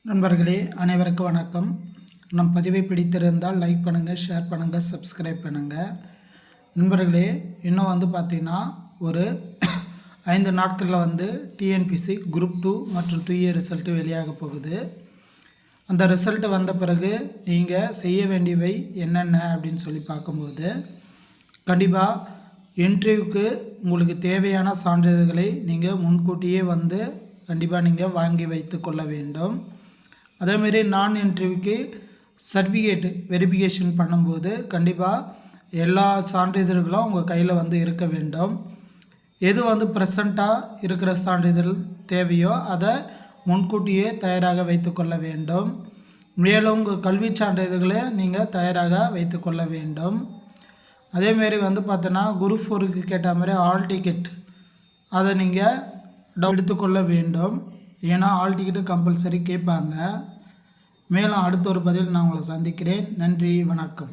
நண்பர்களே அனைவருக்கும் வணக்கம். நம் பதிவை பிடித்திருந்தால் லைக் பண்ணுங்கள், ஷேர் பண்ணுங்கள், சப்ஸ்கிரைப் பண்ணுங்கள். நண்பர்களே, இன்னும் பார்த்திங்கன்னா ஒரு 5 நாட்களில் டிஎன்பிசி குரூப் 2 மற்றும் 2A ரிசல்ட்டு வெளியாக போகுது. அந்த ரிசல்ட்டு வந்த பிறகு நீங்கள் செய்ய வேண்டியவை என்னென்ன அப்படின்னு சொல்லி பார்க்கும்போது, கண்டிப்பாக இன்டர்வியூக்கு உங்களுக்கு தேவையான சான்றிதழ்களை நீங்கள் முன்கூட்டியே கண்டிப்பாக நீங்கள் வாங்கி வைத்து கொள்ள வேண்டும். அதேமாரி நான் இன்டர்வியூக்கு சர்டிஃபிகேட் வெரிஃபிகேஷன் பண்ணும்போது கண்டிப்பாக எல்லா சான்றிதழ்களும் உங்கள் கையில் இருக்க வேண்டும். எது ப்ரெசண்ட்டாக இருக்கிற சான்றிதழ் தேவையோ அதை முன்கூட்டியே தயாராக வைத்து கொள்ள வேண்டும். மேலும் உங்கள் கல்வி சான்றிதழ்களை நீங்கள் தயாராக வைத்து கொள்ள வேண்டும். அதேமாரி பார்த்தோன்னா குரூப் 4க்கு கேட்ட மாதிரி ஆல் டிக்கெட் அதை நீங்கள் எடுத்துக்கொள்ள வேண்டும். ஏன்னா ஆல் டிக்கெட்டு கம்பல்சரி கேட்பாங்க. மேலும் அடுத்த ஒரு பதிவில் நான் உங்களை சந்திக்கிறேன். நன்றி, வணக்கம்.